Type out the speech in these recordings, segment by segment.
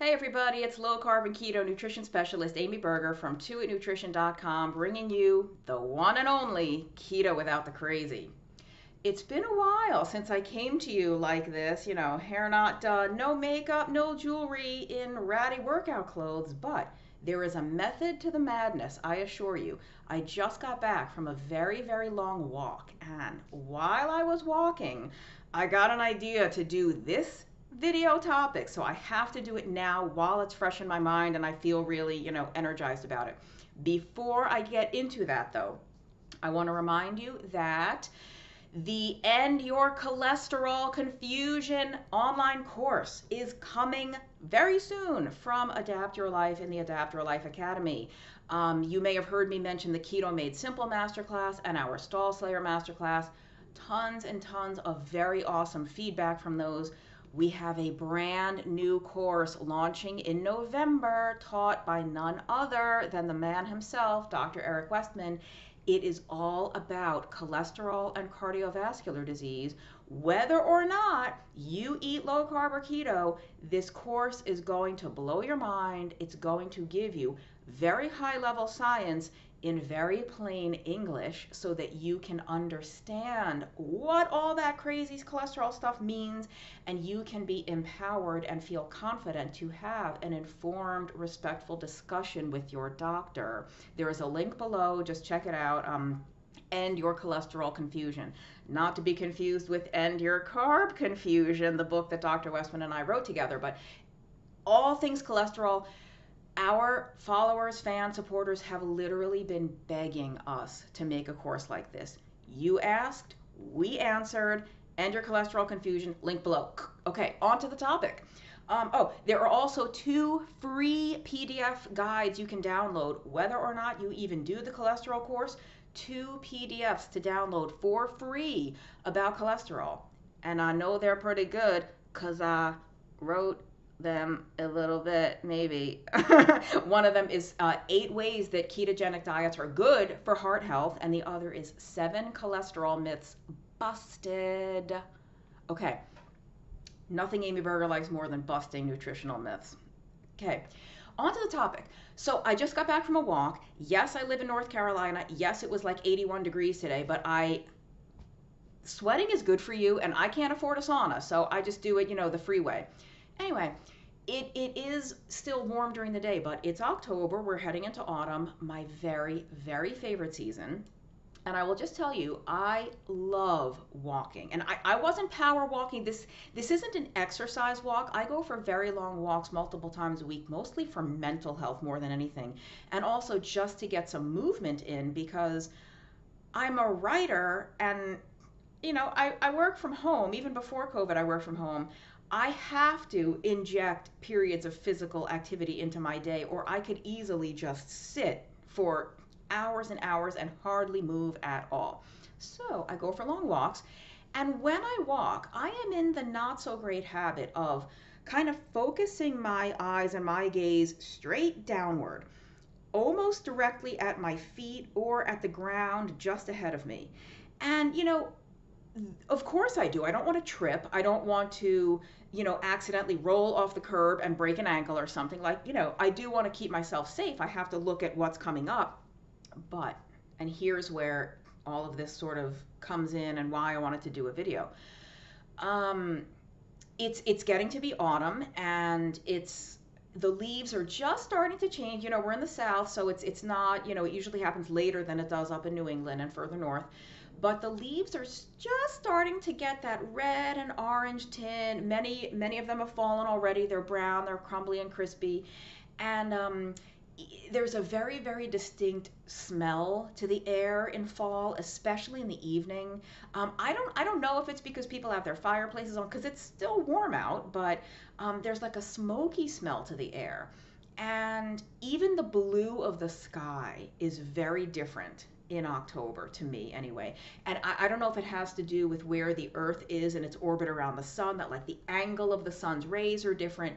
Hey everybody, it's low carb and keto nutrition specialist Amy Berger from 2itnutrition.com bringing you the one and only keto without the crazy. It's been a while since I came to you like this, hair not done, no makeup, no jewelry, in ratty workout clothes, but there is a method to the madness, I assure you. I just got back from a very, very long walk, and while I was walking, I got an idea to do this video topic, so I have to do it now while it's fresh in my mind and I feel really, energized about it. Before I get into that, though, I want to remind you that the End Your Cholesterol Confusion online course is coming very soon from Adapt Your Life in the Adapt Your Life Academy. You may have heard me mention the Keto Made Simple Masterclass and our Stall Slayer Masterclass. Tons and tons of very awesome feedback from those. We have a brand new course launching in November, taught by none other than the man himself, Dr. Eric Westman. It is all about cholesterol and cardiovascular disease. Whether or not you eat low carb or keto, this course is going to blow your mind. It's going to give you very high level science in very plain English so that you can understand what all that crazy cholesterol stuff means, and you can be empowered and feel confident to have an informed, respectful discussion with your doctor. There is a link below, just check it out. End Your Cholesterol Confusion. Not to be confused with End Your Carb Confusion, the book that Dr. Westman and I wrote together, but all things cholesterol. Our followers, fans, supporters have literally been begging us to make a course like this. You asked, we answered. End Your Cholesterol Confusion, link below. Okay, on to the topic. There are also 2 free PDF guides you can download, whether or not you even do the cholesterol course. 2 PDFs to download for free about cholesterol. And I know they're pretty good because I wrote them a little bit, maybe. One of them is 8 ways that ketogenic diets are good for heart health, and the other is 7 cholesterol myths busted. Okay, nothing Amy Berger likes more than busting nutritional myths. Okay, on to the topic. So I just got back from a walk. Yes, I live in North Carolina. Yes, it was like 81 degrees today, but sweating is good for you, and I can't afford a sauna, so I just do it, the freeway. Anyway, it is still warm during the day, but it's October. We're heading into autumn, my very, very favorite season. And I will just tell you, I love walking. And I wasn't power walking. This isn't an exercise walk. I go for very long walks multiple times a week, mostly for mental health more than anything. And also just to get some movement in, because I'm a writer and I work from home. Even before COVID, I worked from home. I have to inject periods of physical activity into my day, or I could easily just sit for hours and hours and hardly move at all. So I go for long walks, and when I walk, I am in the not so great habit of kind of focusing my eyes and my gaze straight downward, almost directly at my feet or at the ground just ahead of me. And of course I do. I don't want to trip. I don't want to, accidentally roll off the curb and break an ankle or something. I do want to keep myself safe. I have to look at what's coming up. But, and here's where all of this sort of comes in and why I wanted to do a video. It's getting to be autumn, and the leaves are just starting to change. We're in the South, so it's not, it usually happens later than it does up in New England and further north. But the leaves are just starting to get that red and orange tint. Many of them have fallen already. They're brown, they're crumbly and crispy. And there's a very, very distinct smell to the air in fall, especially in the evening. I don't know if it's because people have their fireplaces on, because it's still warm out, but there's like a smoky smell to the air. And even the blue of the sky is very different in October, to me anyway. And I don't know if it has to do with where the Earth is in its orbit around the sun, that like the angle of the sun's rays are different.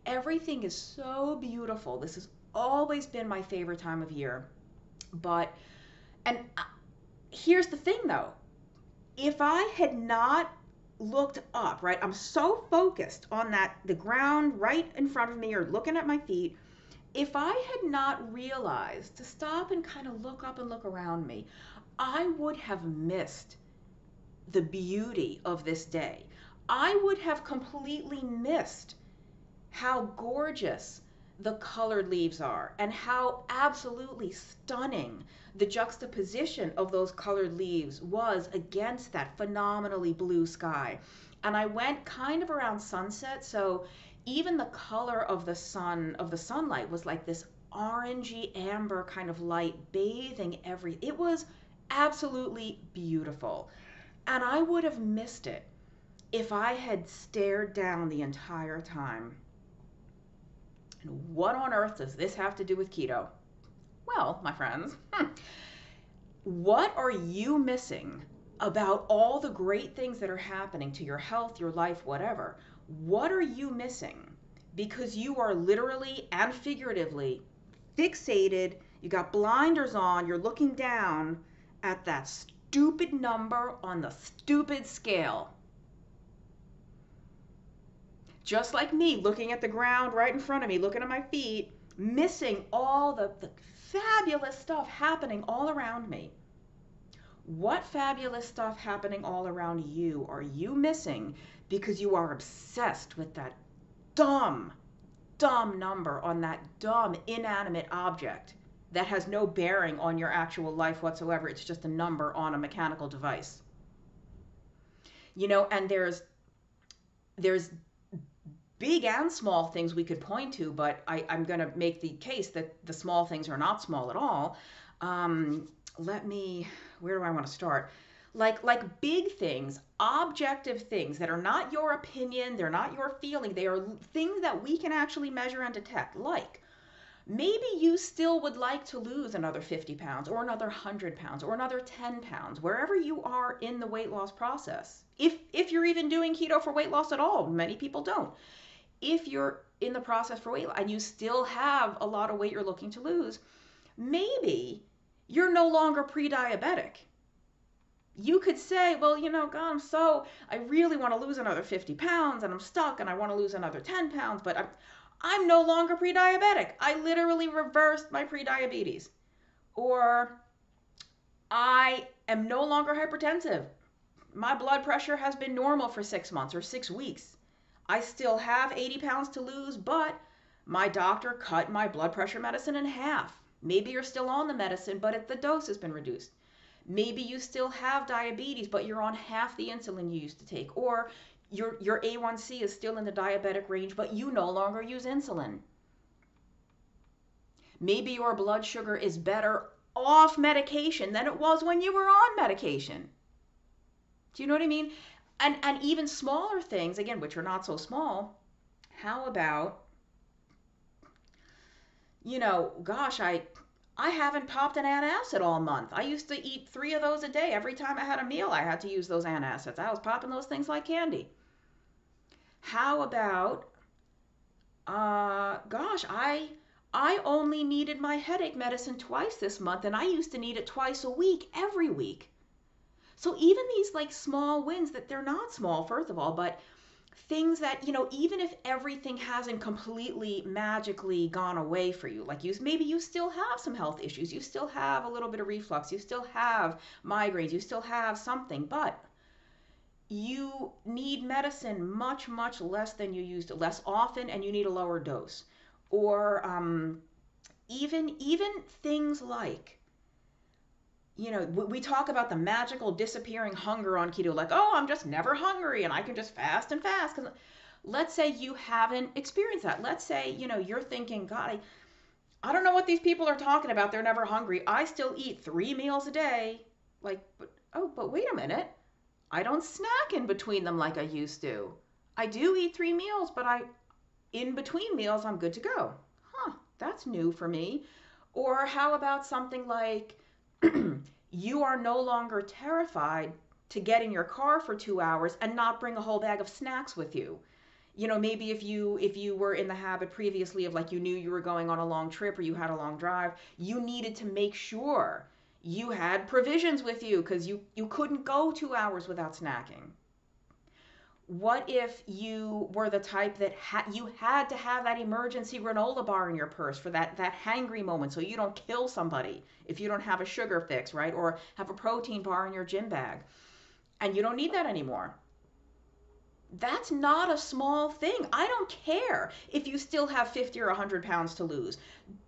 Everything is so beautiful. This has always been my favorite time of year. But, and here's the thing though, if I had not looked up, right? I'm so focused on the ground right in front of me or looking at my feet. If I had not realized to stop and kind of look up and look around me, I would have missed the beauty of this day. I would have completely missed how gorgeous the colored leaves are and how absolutely stunning the juxtaposition of those colored leaves was against that phenomenally blue sky. And I went kind of around sunset, so even the color of the sunlight was like this orangey amber kind of light bathing it was absolutely beautiful. And I would have missed it if I had stared down the entire time. And what on earth does this have to do with keto? Well, my friends, what are you missing about all the great things that are happening to your health, your life, whatever? What are you missing? Because you are literally and figuratively fixated, you got blinders on, you're looking down at that stupid number on the stupid scale. Just like me, looking at the ground right in front of me, looking at my feet, missing all the fabulous stuff happening all around me. What fabulous stuff happening all around you are you missing because you are obsessed with that dumb number on that dumb inanimate object that has no bearing on your actual life whatsoever? It's just a number on a mechanical device. And there's big and small things we could point to, but I'm going to make the case that the small things are not small at all. Where do I want to start? Like big things, objective things that are not your opinion, they're not your feeling, they are things that we can actually measure and detect. Like, maybe you still would like to lose another 50 pounds or another 100 pounds or another 10 pounds, wherever you are in the weight loss process. If you're even doing keto for weight loss at all, many people don't. If you're in the process for weight loss and you still have a lot of weight you're looking to lose, maybe you're no longer pre-diabetic. You could say, well, God, I really want to lose another 50 pounds and I'm stuck and I want to lose another 10 pounds, but I'm no longer pre-diabetic. I literally reversed my pre-diabetes. Or I am no longer hypertensive. My blood pressure has been normal for 6 months or 6 weeks. I still have 80 pounds to lose, but my doctor cut my blood pressure medicine in half. Maybe you're still on the medicine, but the dose has been reduced. Maybe you still have diabetes, but you're on half the insulin you used to take. Or your A1C is still in the diabetic range, but you no longer use insulin. Maybe your blood sugar is better off medication than it was when you were on medication. Do you know what I mean? And even smaller things, again, which are not so small. How about, gosh, I haven't popped an antacid all month. I used to eat 3 of those a day. Every time I had a meal, I had to use those antacids. I was popping those things like candy. How about, gosh, I only needed my headache medicine twice this month, and I used to need it twice a week, every week. So even these like small wins, that they're not small, first of all, but things that, even if everything hasn't completely magically gone away for you, like maybe you still have some health issues, you still have a little bit of reflux, you still have migraines, you still have something, but you need medicine much, much less than you used, less often, and you need a lower dose. Or even things like, we talk about the magical disappearing hunger on keto, like, oh, I'm just never hungry and I can just fast and fast. Let's say you haven't experienced that. Let's say, you're thinking, God, I don't know what these people are talking about. They're never hungry. I still eat 3 meals a day. Like, but wait a minute. I don't snack in between them like I used to. I do eat 3 meals, but in between meals, I'm good to go. That's new for me. Or how about something like, you are no longer terrified to get in your car for 2 hours and not bring a whole bag of snacks with you. Maybe if you were in the habit previously of, like, you knew you were going on a long trip or you had a long drive, you needed to make sure you had provisions with you because you couldn't go 2 hours without snacking. What if you were the type that you had to have that emergency granola bar in your purse for that hangry moment so you don't kill somebody if you don't have a sugar fix, right? Or have a protein bar in your gym bag and you don't need that anymore. That's not a small thing. I don't care if you still have 50 or 100 pounds to lose.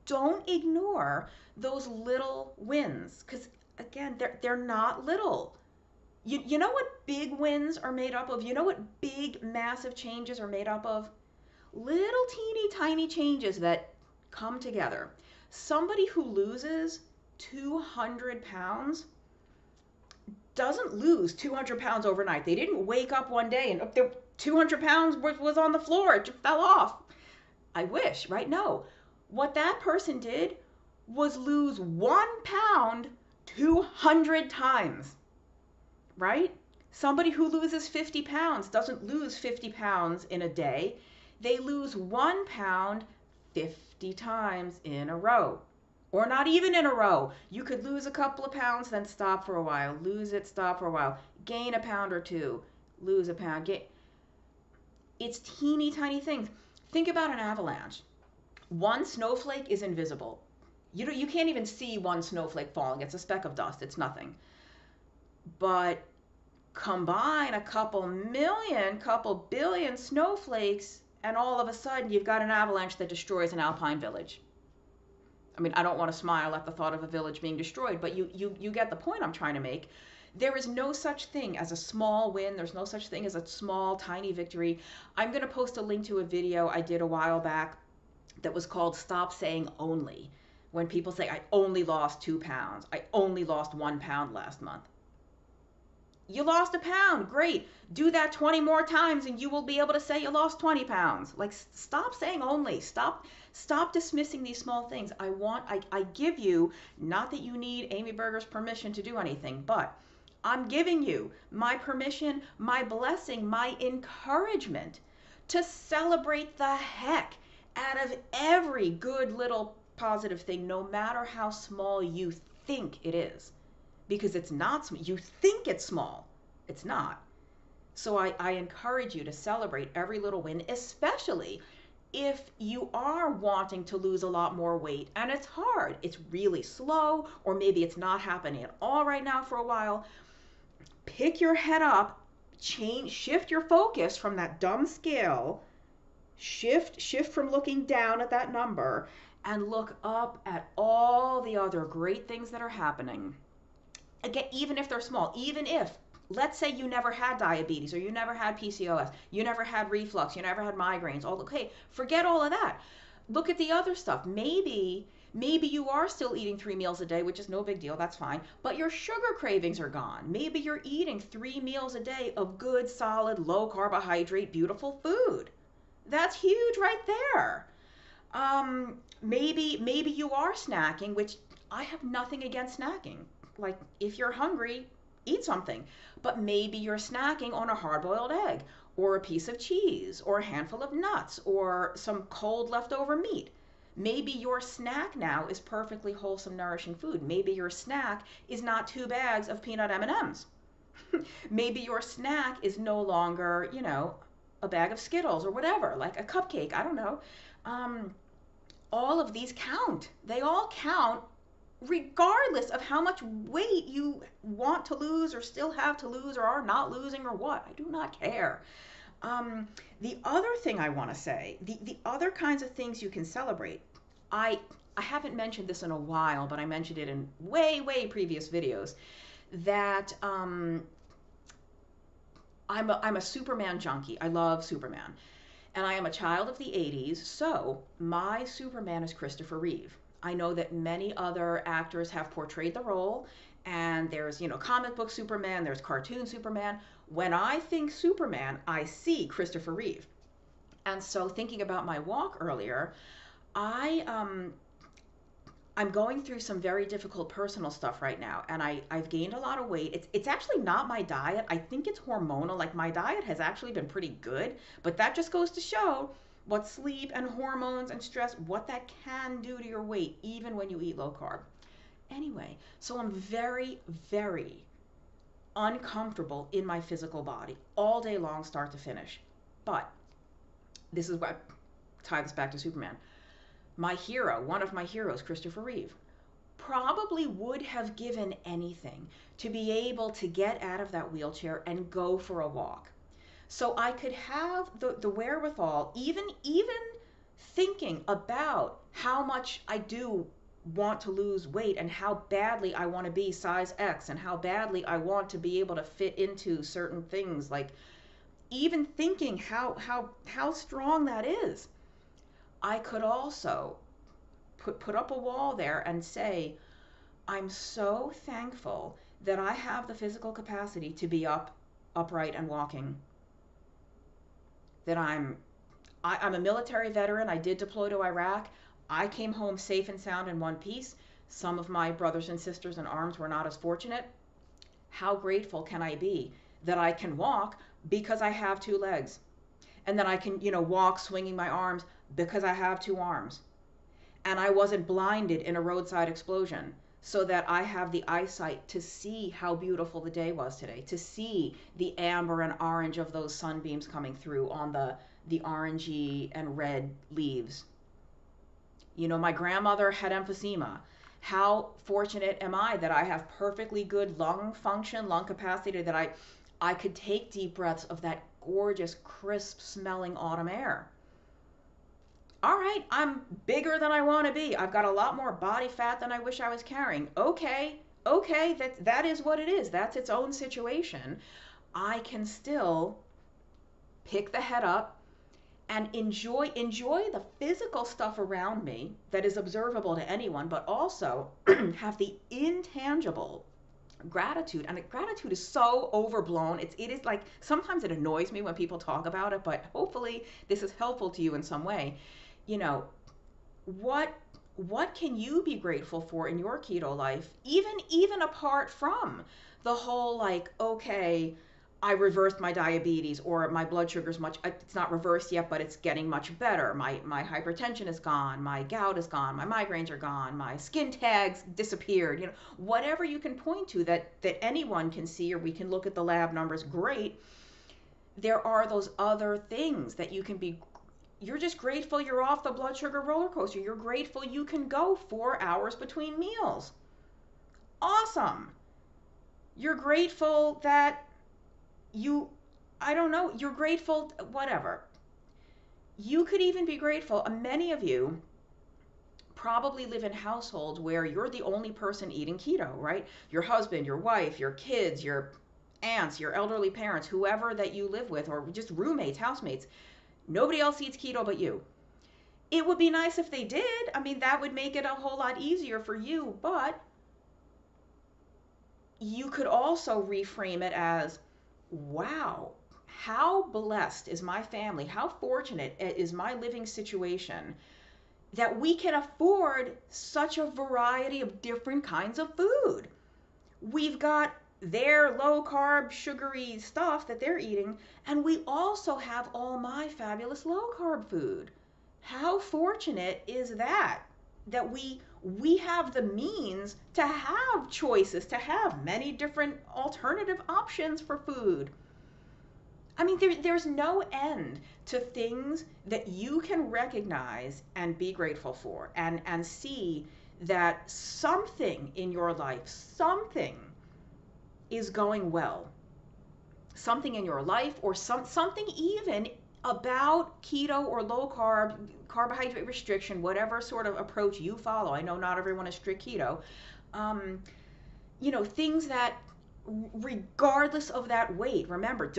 Don't ignore those little wins because, again, they're not little. You know what big wins are made up of? You know what big, massive changes are made up of? Little teeny tiny changes that come together. Somebody who loses 200 pounds doesn't lose 200 pounds overnight. They didn't wake up one day and their 200 pounds was on the floor. It just fell off. I wish, right? No. What that person did was lose 1 pound 200 times. Right? Somebody who loses 50 pounds doesn't lose 50 pounds in a day. They lose 1 pound 50 times in a row. Or not even in a row. You could lose a couple of pounds, then stop for a while. Lose it, stop for a while. Gain a pound or two. Lose a pound. It's teeny tiny things. Think about an avalanche. One snowflake is invisible. You can't even see one snowflake falling. It's a speck of dust. It's nothing. But combine a couple million, couple billion snowflakes, and all of a sudden you've got an avalanche that destroys an alpine village. I mean, I don't want to smile at the thought of a village being destroyed, but you get the point I'm trying to make. There is no such thing as a small win. There's no such thing as a small, tiny victory. I'm going to post a link to a video I did a while back that was called Stop Saying Only. When people say, I only lost 2 pounds. I only lost 1 pound last month. You lost a pound. Great. Do that 20 more times and you will be able to say you lost 20 pounds. Like, stop saying only. Stop dismissing these small things. I give you, not that you need Amy Berger's permission to do anything, but I'm giving you my permission, my blessing, my encouragement to celebrate the heck out of every good little positive thing, no matter how small you think it is. Because it's not small. You think it's small. It's not. So I encourage you to celebrate every little win, especially if you are wanting to lose a lot more weight and it's hard. It's really slow, or maybe it's not happening at all right now for a while. Pick your head up, shift your focus from that dumb scale, shift from looking down at that number and look up at all the other great things that are happening. Again, even if they're small, even if, let's say you never had diabetes or you never had PCOS, you never had reflux, you never had migraines, okay, forget all of that. Look at the other stuff. Maybe you are still eating 3 meals a day, which is no big deal, that's fine, but your sugar cravings are gone. Maybe you're eating 3 meals a day of good, solid, low carbohydrate, beautiful food. That's huge right there. Maybe you are snacking, which I have nothing against snacking. Like, if you're hungry, eat something. But maybe you're snacking on a hard-boiled egg or a piece of cheese or a handful of nuts or some cold leftover meat. Maybe your snack now is perfectly wholesome, nourishing food. Maybe your snack is not 2 bags of peanut M&Ms. Maybe your snack is no longer, a bag of Skittles or whatever, like a cupcake. I don't know. All of these count. They all count regardless of how much weight you want to lose or still have to lose or are not losing or what. I do not care. The other thing I want to say, the other kinds of things you can celebrate, I haven't mentioned this in a while, but I mentioned it in way previous videos, that I'm a Superman junkie. I love Superman. And I am a child of the 80s, so my Superman is Christopher Reeve. I know that many other actors have portrayed the role, and there's, comic book Superman, there's cartoon Superman. When I think Superman, I see Christopher Reeve. And so thinking about my walk earlier, I'm going through some very difficult personal stuff right now, and I've gained a lot of weight. It's actually not my diet. I think it's hormonal. Like, my diet has actually been pretty good, but that just goes to show what sleep and hormones and stress, what that can do to your weight, even when you eat low carb. Anyway, so I'm very uncomfortable in my physical body all day long, start to finish. But this is what, tie this back to Superman. My hero, one of my heroes, Christopher Reeve, probably would have given anything to be able to get out of that wheelchair and go for a walk. So I could have the wherewithal, even thinking about how much I do want to lose weight and how badly I want to be size X and how badly I want to be able to fit into certain things, like even thinking how strong that is. I could also put up a wall there and say, I'm so thankful that I have the physical capacity to be upright and walking. That I'm a military veteran. I did deploy to Iraq. I came home safe and sound in one piece. Some of my brothers and sisters in arms were not as fortunate. How grateful can I be that I can walk because I have two legs, and that I can, walk swinging my arms because I have two arms, and I wasn't blinded in a roadside explosion, so that I have the eyesight to see how beautiful the day was today, to see the amber and orange of those sunbeams coming through on the orangey and red leaves. My grandmother had emphysema. How fortunate am I that I have perfectly good lung function, lung capacity, that I could take deep breaths of that gorgeous, crisp smelling autumn air. All right, I'm bigger than I want to be. I've got a lot more body fat than I wish I was carrying. Okay, that is what it is. That's its own situation. I can still pick the head up and enjoy the physical stuff around me that is observable to anyone, but also have the intangible gratitude. And gratitude is so overblown. It is like, sometimes it annoys me when people talk about it, but hopefully this is helpful to you in some way. What can you be grateful for in your keto life, even apart from the whole, like, okay, I reversed my diabetes, or my blood sugar's it's not reversed yet, but it's getting much better. My hypertension is gone. My gout is gone. My migraines are gone. My skin tags disappeared. Whatever you can point to that anyone can see, or we can look at the lab numbers, great. There are those other things that you can be. You're just grateful you're off the blood sugar roller coaster. You're grateful you can go 4 hours between meals. Awesome. You're grateful that you're grateful, whatever. You could even be grateful. Many of you probably live in households where you're the only person eating keto, right? Your husband, your wife, your kids, your aunts, your elderly parents, whoever that you live with, or just roommates, housemates. Nobody else eats keto but you. It would be nice if they did. That would make it a whole lot easier for you, but you could also reframe it as, wow, how blessed is my family? How fortunate is my living situation that we can afford such a variety of different kinds of food? We've got their low carb, sugary stuff that they're eating, and we also have all my fabulous low carb food. How fortunate is that we have the means to have choices, to have many different alternative options for food. There's no end to things that you can recognize and be grateful for, and see that something in your life, something is going well. Something in your life, or something even about keto or low carb, carbohydrate restriction, whatever sort of approach you follow. I know not everyone is strict keto. Things that, regardless of that weight, remember,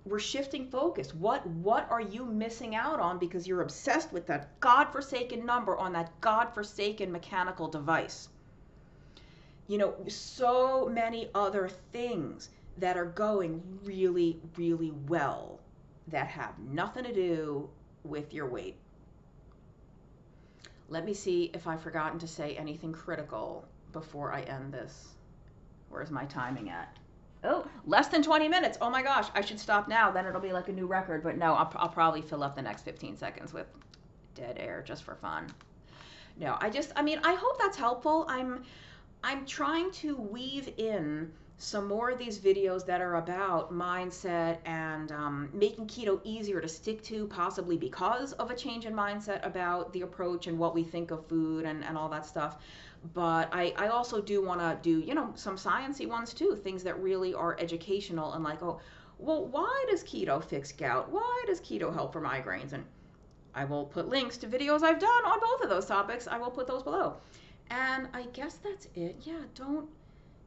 we're shifting focus. What are you missing out on because you're obsessed with that godforsaken number on that godforsaken mechanical device? So many other things that are going really, really well that have nothing to do with your weight. Let me see if I've forgotten to say anything critical before I end this. Where's my timing at? Oh, less than 20 minutes. Oh my gosh, I should stop now. Then it'll be like a new record. But no, I'll probably fill up the next 15 seconds with dead air just for fun. No, I hope that's helpful. I'm trying to weave in some more of these videos that are about mindset and making keto easier to stick to, possibly because of a change in mindset about the approach and what we think of food and all that stuff. But I also do want to do, some sciencey ones too, things that really are educational and like, oh, well, why does keto fix gout? Why does keto help for migraines? And I will put links to videos I've done on both of those topics. I will put those below. And I guess that's it. Yeah, don't,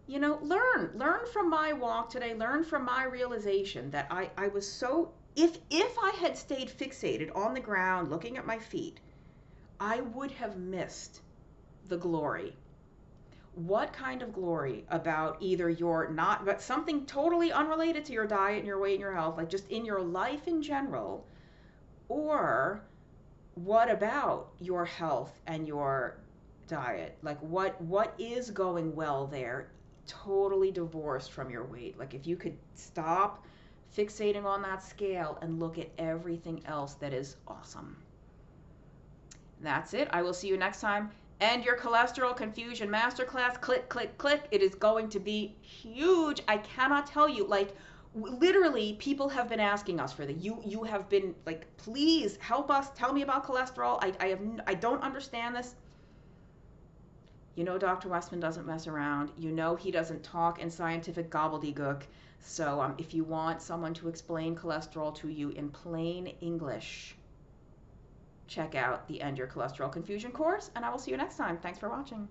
learn from my walk today, learn from my realization that I was so, if I had stayed fixated on the ground looking at my feet, I would have missed the glory. What kind of glory about either your not, but something totally unrelated to your diet and your weight and your health, like just in your life in general, or what about your health and your diet? Like what is going well there, totally divorced from your weight? Like if you could stop fixating on that scale and look at everything else that is awesome. That's it. I will see you next time. And your cholesterol confusion masterclass, click, click, click. It is going to be huge. I cannot tell you, like, literally people have been asking us for the, you have been like, please help us, tell me about cholesterol. I don't understand this. Dr. Westman doesn't mess around. He doesn't talk in scientific gobbledygook. So if you want someone to explain cholesterol to you in plain English, check out the End Your Cholesterol Confusion course, and I will see you next time. Thanks for watching.